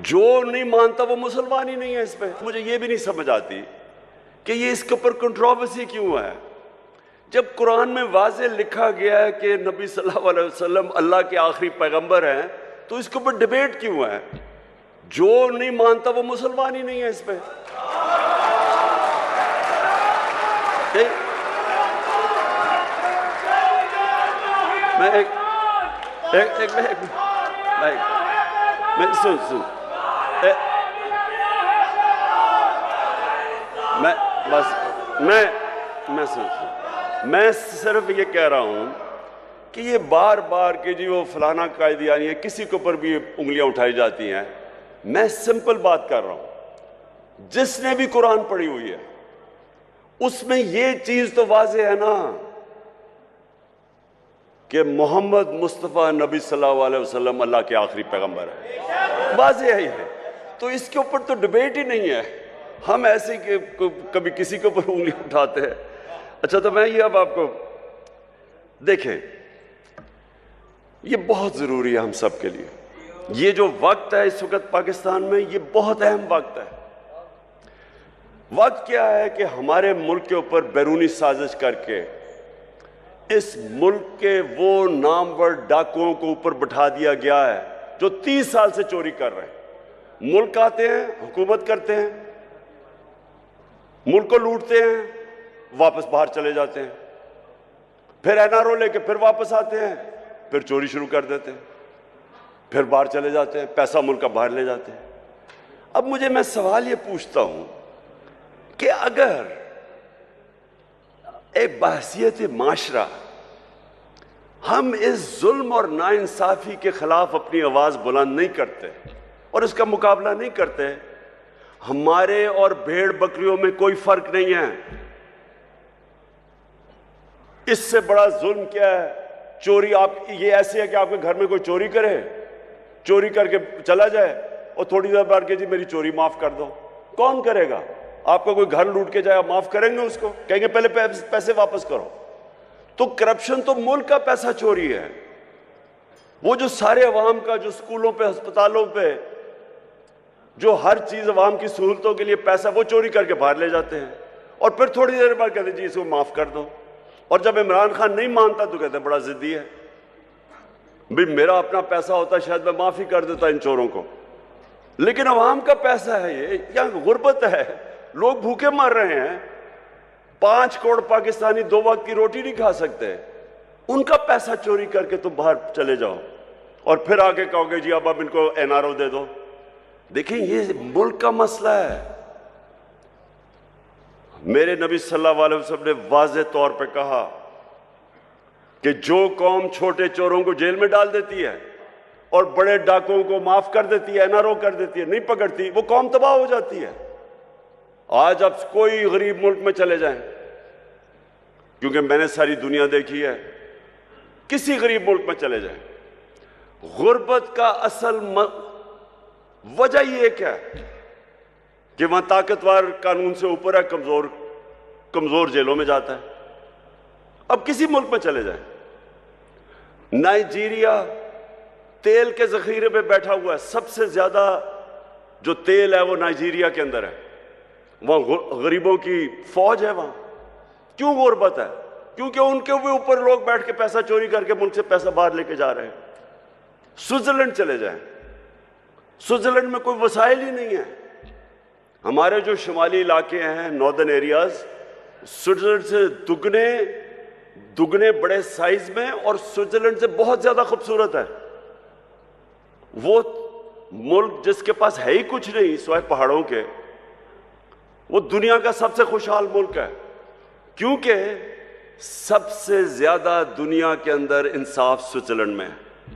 جو نہیں مانتا وہ مسلمان ہی نہیں ہے اس پہ. مجھے یہ بھی نہیں سمجھ آتی کہ یہ اس کے اوپر کنٹروورسی کیوں ہے جب قرآن میں واضح لکھا گیا ہے کہ نبی صلی اللہ علیہ وسلم اللہ کے آخری پیغمبر ہیں, تو اس کے اوپر ڈیبیٹ کیوں ہے؟ جو نہیں مانتا وہ مسلمان ہی نہیں ہے اس پہ. میں صرف یہ کہہ رہا ہوں کہ یہ بار بار کہ جی وہ فلانا قائدیانی ہے, کسی کے اوپر بھی انگلیاں اٹھائی جاتی ہیں. میں سمپل بات کر رہا ہوں, جس نے بھی قرآن پڑھی ہوئی ہے اس میں یہ چیز تو واضح ہے نا کہ محمد مصطفیٰ نبی صلی اللہ علیہ وسلم اللہ کے آخری پیغمبر ہے. واضح ہے یہ, تو اس کے اوپر تو ڈیبیٹ ہی نہیں ہے. ہم ایسے کہ کبھی کسی کے اوپر انگلی اٹھاتے ہیں. اچھا, تو میں یہ اب آپ کو دیکھیں, یہ بہت ضروری ہے ہم سب کے لیے. یہ جو وقت ہے اس وقت پاکستان میں, یہ بہت اہم وقت ہے. وقت کیا ہے کہ ہمارے ملک کے اوپر بیرونی سازش کر کے اس ملک کے وہ نامور ڈاکوؤں کو اوپر بٹھا دیا گیا ہے جو 30 سال سے چوری کر رہے ہیں. ملک آتے ہیں, حکومت کرتے ہیں, ملک کو لوٹتے ہیں, واپس باہر چلے جاتے ہیں, پھر این آر او لے کے پھر واپس آتے ہیں, پھر چوری شروع کر دیتے ہیں, پھر باہر چلے جاتے ہیں, پیسہ ملک کا باہر لے جاتے ہیں. اب میں سوال یہ پوچھتا ہوں کہ اگر ایک بحثیت معاشرہ ہم اس ظلم اور ناانصافی کے خلاف اپنی آواز بلند نہیں کرتے اور اس کا مقابلہ نہیں کرتے, ہمارے اور بھیڑ بکریوں میں کوئی فرق نہیں ہے. اس سے بڑا ظلم کیا ہے؟ چوری. آپ یہ ایسے ہے کہ آپ کے گھر میں کوئی چوری کرے, چوری کر کے چلا جائے اور تھوڑی دیر بعد کہ جی میری چوری معاف کر دو. کون کرے گا؟ آپ کا کوئی گھر لوٹ کے جائے, آپ معاف کریں گے اس کو؟ کہیں گے پہلے پیسے واپس کرو. تو کرپشن تو ملک کا پیسہ چوری ہے. وہ جو سارے عوام کا, جو اسکولوں پہ, ہسپتالوں پہ, جو ہر چیز عوام کی سہولتوں کے لیے پیسہ, وہ چوری کر کے باہر لے جاتے ہیں اور پھر تھوڑی دیر بعد کہتے ہیں جی اس کو معاف کر دو. اور جب عمران خان نہیں مانتا تو کہتے ہیں بڑا ضدی ہے. بھی میرا اپنا پیسہ ہوتا شاید میں معافی کر دیتا ان چوروں کو, لیکن عوام کا پیسہ ہے یہ. یہاں غربت ہے, لوگ بھوکے مر رہے ہیں, 5 کروڑ پاکستانی 2 وقت کی روٹی نہیں کھا سکتے. ان کا پیسہ چوری کر کے تم باہر چلے جاؤ اور پھر آگے کہو گے جی اب ان کو این آر او دے دو. دیکھیں یہ ملک کا مسئلہ ہے. میرے نبی صلی اللہ علیہ وسلم نے واضح طور پہ کہا کہ جو قوم چھوٹے چوروں کو جیل میں ڈال دیتی ہے اور بڑے ڈاکوؤں کو معاف کر دیتی ہے, این آر او کر دیتی ہے, نہیں پکڑتی, وہ قوم تباہ ہو جاتی ہے. آج اب کوئی غریب ملک میں چلے جائیں, کیونکہ میں نے ساری دنیا دیکھی ہے, کسی غریب ملک میں چلے جائیں, غربت کا اصل وجہ یہ کیا ہے کہ وہاں طاقتور قانون سے اوپر ہے, کمزور جیلوں میں جاتا ہے. اب کسی ملک میں چلے جائیں, نائجیریا تیل کے ذخیرے پہ بیٹھا ہوا ہے, سب سے زیادہ جو تیل ہے وہ نائجیریا کے اندر ہے. وہاں غریبوں کی فوج ہے. وہاں کیوں غربت ہے؟ کیونکہ ان کے اوپر لوگ بیٹھ کے پیسہ چوری کر کے ملک سے پیسہ باہر لے کے جا رہے ہیں. سوئٹزرلینڈ چلے جائیں, سوئٹزرلینڈ میں کوئی وسائل ہی نہیں ہے. ہمارے جو شمالی علاقے ہیں, ناردرن ایریاز, سوئٹزرلینڈ سے دگنے بڑے سائز میں اور سوئٹزرلینڈ سے بہت زیادہ خوبصورت ہے. وہ ملک جس کے پاس ہے ہی کچھ نہیں سوائے پہاڑوں کے, وہ دنیا کا سب سے خوشحال ملک ہے, کیونکہ سب سے زیادہ دنیا کے اندر انصاف سوئٹزرلینڈ میں ہے.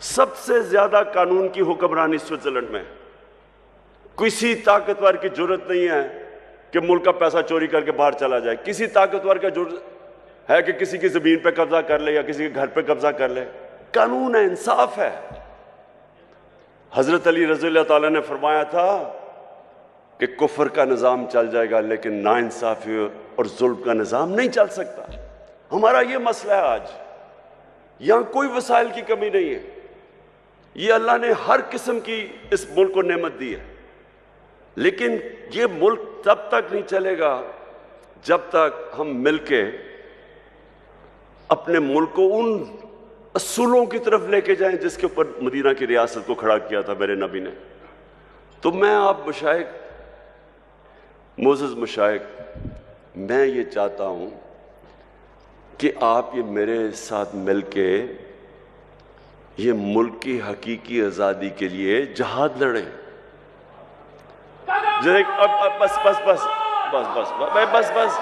سب سے زیادہ قانون کی حکمرانی سوئٹزرلینڈ میں. کسی طاقتور کی جرت نہیں ہے کہ ملک کا پیسہ چوری کر کے باہر چلا جائے. کسی طاقتور کا جرت ہے کہ کسی کی زمین پہ قبضہ کر لے یا کسی کے گھر پہ قبضہ کر لے. قانون ہے, انصاف ہے. حضرت علی رضی اللہ تعالیٰ نے فرمایا تھا کہ کفر کا نظام چل جائے گا لیکن ناانصافی اور ظلم کا نظام نہیں چل سکتا. ہمارا یہ مسئلہ ہے آج. یہاں کوئی وسائل کی کمی نہیں ہے. یہ اللہ نے ہر قسم کی اس ملک کو نعمت دی ہے، لیکن یہ ملک تب تک نہیں چلے گا جب تک ہم مل کے اپنے ملک کو ان اصولوں کی طرف لے کے جائیں جس کے اوپر مدینہ کی ریاست کو کھڑا کیا تھا میرے نبی نے۔ تو میں آپ مشائخ، معزز مشائخ، میں یہ چاہتا ہوں کہ آپ یہ میرے ساتھ مل کے یہ ملک کی حقیقی آزادی کے لیے جہاد لڑیں۔ بس بس بس بس بس بس بس بس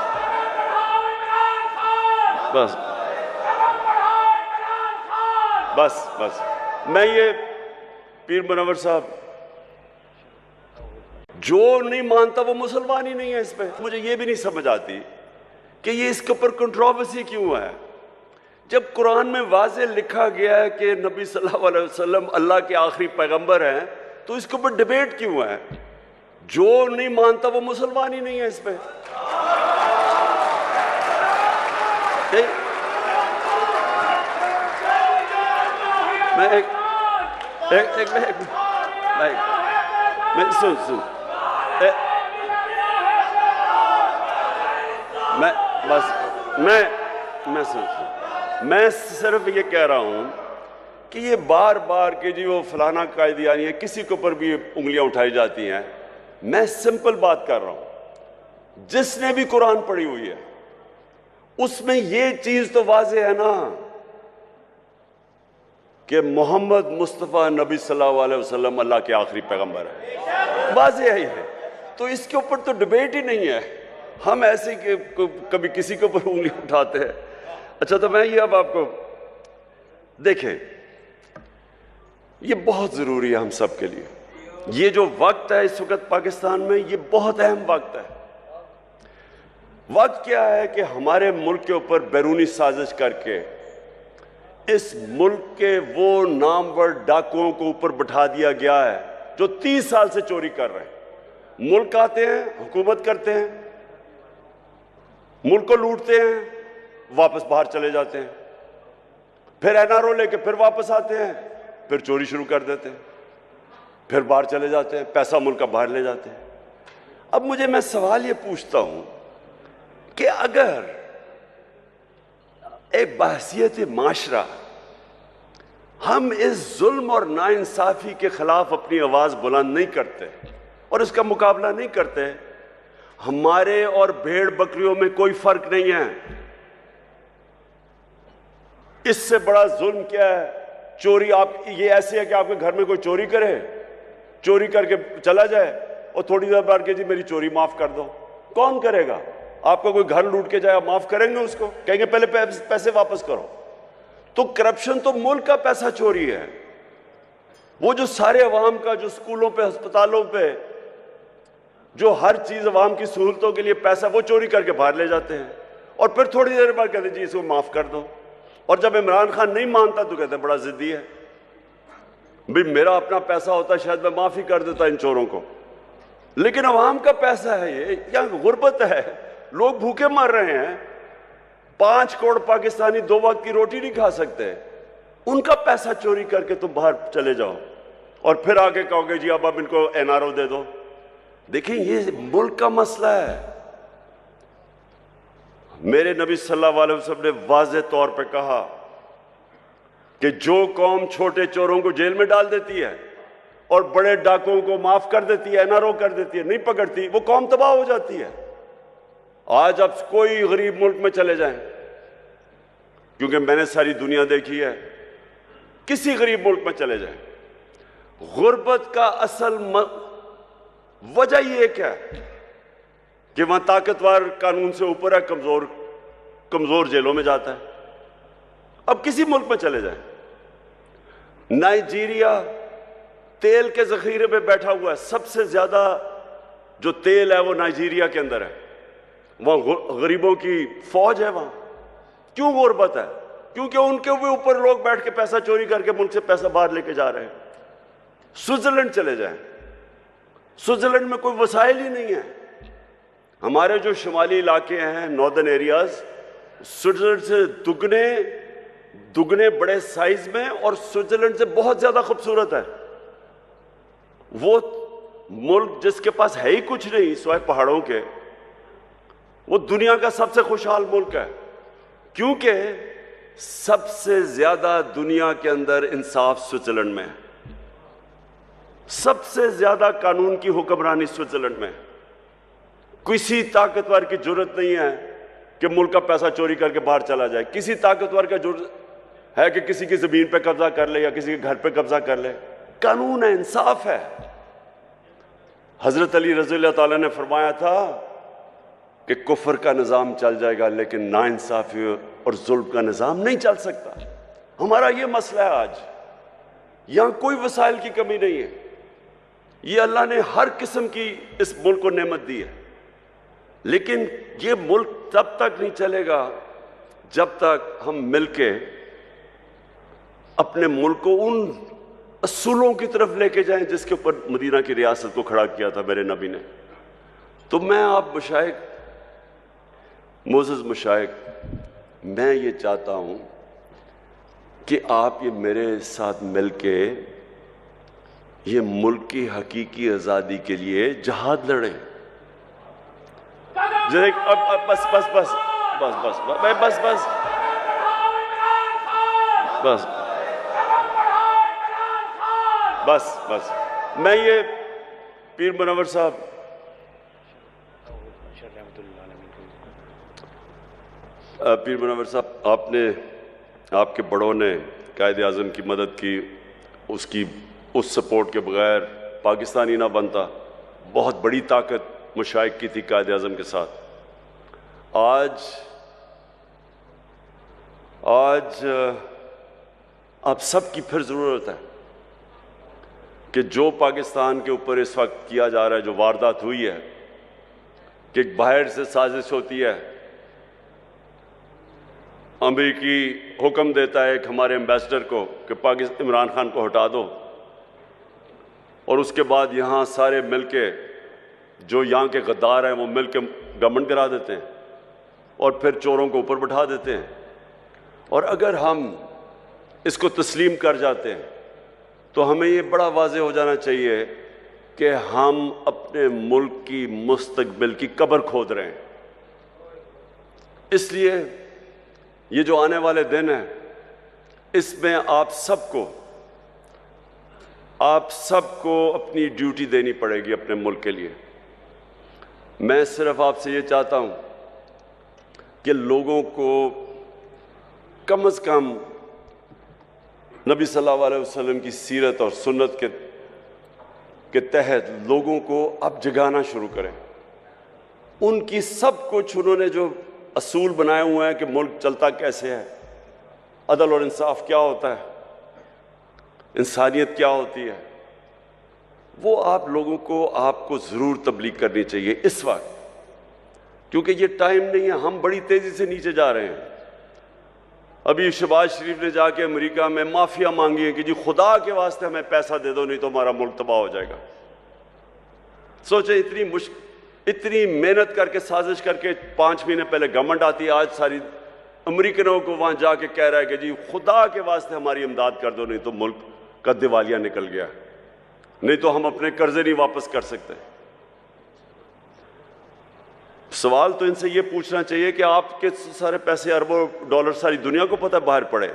بس بس بس میں یہ پیر منور صاحب جو نہیں مانتا وہ مسلمان ہی نہیں ہے۔ اس پہ مجھے یہ بھی نہیں سمجھ آتی کہ یہ اس کے اوپر کنٹروورسی کیوں ہے، جب قرآن میں واضح لکھا گیا ہے کہ نبی صلی اللہ علیہ وسلم اللہ کے آخری پیغمبر ہیں، تو اس کے اوپر ڈیبیٹ کیوں ہے؟ جو نہیں مانتا وہ مسلمان ہی نہیں ہے۔ اس پہ میں صرف یہ کہہ رہا ہوں کہ یہ بار بار کہ جی وہ فلانا قائدیانی ہے، کسی کے اوپر بھی انگلیاں اٹھائی جاتی ہیں۔ میں سمپل بات کر رہا ہوں، جس نے بھی قرآن پڑھی ہوئی ہے اس میں یہ چیز تو واضح ہے نا کہ محمد مصطفیٰ نبی صلی اللہ علیہ وسلم اللہ کے آخری پیغمبر ہے، واضح ہے یہ۔ تو اس کے اوپر تو ڈیبیٹ ہی نہیں ہے، ہم ایسے کہ کبھی کسی کے اوپر انگلی اٹھاتے ہیں۔ اچھا، تو میں یہ اب آپ کو دیکھیں، یہ بہت ضروری ہے ہم سب کے لیے۔ یہ جو وقت ہے اس وقت پاکستان میں، یہ بہت اہم وقت ہے۔ وقت کیا ہے کہ ہمارے ملک کے اوپر بیرونی سازش کر کے اس ملک کے وہ نامور ڈاکوؤں کو اوپر بٹھا دیا گیا ہے جو 30 سال سے چوری کر رہے ہیں۔ ملک آتے ہیں، حکومت کرتے ہیں، ملک کو لوٹتے ہیں، واپس باہر چلے جاتے ہیں، پھر این آر او لے کے پھر واپس آتے ہیں، پھر چوری شروع کر دیتے ہیں، پھر باہر چلے جاتے ہیں، پیسہ ملک کا باہر لے جاتے ہیں۔ اب مجھے میں سوال یہ پوچھتا ہوں کہ اگر ایک بحثیت معاشرہ ہم اس ظلم اور ناانصافی کے خلاف اپنی آواز بلند نہیں کرتے اور اس کا مقابلہ نہیں کرتے، ہمارے اور بھیڑ بکریوں میں کوئی فرق نہیں ہے۔ اس سے بڑا ظلم کیا ہے؟ چوری۔ آپ یہ ایسے ہے کہ آپ کے گھر میں کوئی چوری کرے، چوری کر کے چلا جائے اور تھوڑی دیر بعد کہ جی میری چوری معاف کر دو۔ کون کرے گا؟ آپ کا کوئی گھر لوٹ کے جائے، آپ معاف کریں گے اس کو؟ کہیں گے پہلے پیسے واپس کرو۔ تو کرپشن تو ملک کا پیسہ چوری ہے۔ وہ جو سارے عوام کا، جو اسکولوں پہ، ہسپتالوں پہ، جو ہر چیز عوام کی سہولتوں کے لیے پیسہ، وہ چوری کر کے باہر لے جاتے ہیں اور پھر تھوڑی دیر بعد کہتے ہیں جی اس کو معاف کر دو۔ اور جب عمران خان نہیں مانتا تو کہتے ہیں بڑا ضدی ہے، بھی میرا اپنا پیسہ ہوتا شاید میں معافی کر دیتا ان چوروں کو، لیکن عوام کا پیسہ ہے یہ، یہاں غربت ہے، لوگ بھوکے مر رہے ہیں، 5 کروڑ پاکستانی 2 وقت کی روٹی نہیں کھا سکتے، ان کا پیسہ چوری کر کے تم باہر چلے جاؤ اور پھر آگے کہو گے جی اب ان کو این آر او دے دو۔ دیکھیں یہ ملک کا مسئلہ ہے۔ میرے نبی صلی اللہ علیہ وسلم نے واضح طور پہ کہا کہ جو قوم چھوٹے چوروں کو جیل میں ڈال دیتی ہے اور بڑے ڈاکوؤں کو معاف کر دیتی ہے، این آر او کر دیتی ہے، نہیں پکڑتی، وہ قوم تباہ ہو جاتی ہے۔ آج اب کوئی غریب ملک میں چلے جائیں، کیونکہ میں نے ساری دنیا دیکھی ہے، کسی غریب ملک میں چلے جائیں، غربت کا اصل وجہ یہ کیا ہے کہ وہاں طاقتور قانون سے اوپر ہے، کمزور جیلوں میں جاتا ہے۔ اب کسی ملک میں چلے جائیں، نائجیریا تیل کے ذخیرے پہ بیٹھا ہوا ہے، سب سے زیادہ جو تیل ہے وہ نائجیریا کے اندر ہے، وہاں غریبوں کی فوج ہے وہاں۔ کیوں غربت ہے؟ کیونکہ ان کے اوپر لوگ بیٹھ کے پیسہ چوری کر کے ملک سے پیسہ باہر لے کے جا رہے ہیں۔ سوئٹزرلینڈ چلے جائیں، سوئٹزرلینڈ میں کوئی وسائل ہی نہیں ہے۔ ہمارے جو شمالی علاقے ہیں، ناردرن ایریاز، سوئٹزرلینڈ سے دگنے دگنے بڑے سائز میں اور سوئٹزرلینڈ سے بہت زیادہ خوبصورت ہے. وہ ملک جس کے پاس ہے ہی کچھ نہیں سوائے پہاڑوں کے، وہ دنیا کا سب سے خوشحال ملک ہے، کیونکہ سب سے زیادہ دنیا کے اندر انصاف سوئٹزرلینڈ میں ہے. سب سے زیادہ قانون کی حکمرانی سوئٹزرلینڈ میں ہے. کسی طاقتور کی جرت نہیں ہے کہ ملک کا پیسہ چوری کر کے باہر چلا جائے. کسی طاقتور کا جرت ہے کہ کسی کی زمین پہ قبضہ کر لے یا کسی کے گھر پہ قبضہ کر لے. قانون ہے، انصاف ہے. حضرت علی رضی اللہ تعالیٰ نے فرمایا تھا کہ کفر کا نظام چل جائے گا لیکن ناانصافی اور ظلم کا نظام نہیں چل سکتا. ہمارا یہ مسئلہ ہے آج. یہاں کوئی وسائل کی کمی نہیں ہے. یہ اللہ نے ہر قسم کی اس ملک کو نعمت دی ہے، لیکن یہ ملک تب تک نہیں چلے گا جب تک ہم مل کے اپنے ملک کو ان اصولوں کی طرف لے کے جائیں جس کے اوپر مدینہ کی ریاست کو کھڑا کیا تھا میرے نبی نے. تو میں آپ مشائخ، معزز مشائخ، میں یہ چاہتا ہوں کہ آپ یہ میرے ساتھ مل کے یہ ملک کی حقیقی آزادی کے لیے جہاد لڑیں. بس بس بس بس بس بس بس بس بس بس بس میں یہ پیر منور صاحب، پیر منور صاحب، آپ کے بڑوں نے قائد اعظم کی مدد کی، اس سپورٹ کے بغیر پاکستانی نہ بنتا. بہت بڑی طاقت مشائخ کی تھی قائد اعظم کے ساتھ. آج آپ سب کی پھر ضرورت ہے کہ جو پاکستان کے اوپر اس وقت کیا جا رہا ہے، جو واردات ہوئی ہے کہ باہر سے سازش ہوتی ہے. امریکی حکم دیتا ہے ایک ہمارے ایمبیسڈر کو کہ عمران خان کو ہٹا دو، اور اس کے بعد یہاں سارے مل کے جو یہاں کے غدار ہیں وہ مل کے گورنمنٹ گرا دیتے ہیں اور پھر چوروں کو اوپر بٹھا دیتے ہیں. اور اگر ہم اس کو تسلیم کر جاتے ہیں تو ہمیں یہ بڑا واضح ہو جانا چاہیے کہ ہم اپنے ملک کی مستقبل کی قبر کھود رہے ہیں. اس لیے یہ جو آنے والے دن ہیں اس میں آپ سب کو اپنی ڈیوٹی دینی پڑے گی اپنے ملک کے لیے. میں صرف آپ سے یہ چاہتا ہوں کہ لوگوں کو کم از کم نبی صلی اللہ علیہ وسلم کی سیرت اور سنت کے تحت لوگوں کو اب جگانا شروع کریں. ان کی سب کچھ انہوں نے جو اصول بنائے ہوئے ہیں کہ ملک چلتا کیسے ہے، عدل اور انصاف کیا ہوتا ہے، انسانیت کیا ہوتی ہے، وہ آپ لوگوں کو ضرور تبلیغ کرنی چاہیے اس وقت، کیونکہ یہ ٹائم نہیں ہے. ہم بڑی تیزی سے نیچے جا رہے ہیں. ابھی شہباز شریف نے جا کے امریکہ میں معافیا مانگی ہے کہ جی خدا کے واسطے ہمیں پیسہ دے دو نہیں تو ہمارا ملک تباہ ہو جائے گا. سوچیں اتنی محنت کر کے سازش کر کے 5 مہینے پہلے گورنمنٹ آتی ہے، آج ساری امریکنوں کو وہاں جا کے کہہ رہا ہے کہ جی خدا کے واسطے ہماری امداد کر دو نہیں تو ملک کا دیوالیہ نکل گیا، نہیں تو ہم اپنے قرضے نہیں واپس کر سکتے. سوال تو ان سے یہ پوچھنا چاہیے کہ آپ کے سارے پیسے اربوں ڈالر ساری دنیا کو پتہ باہر پڑے.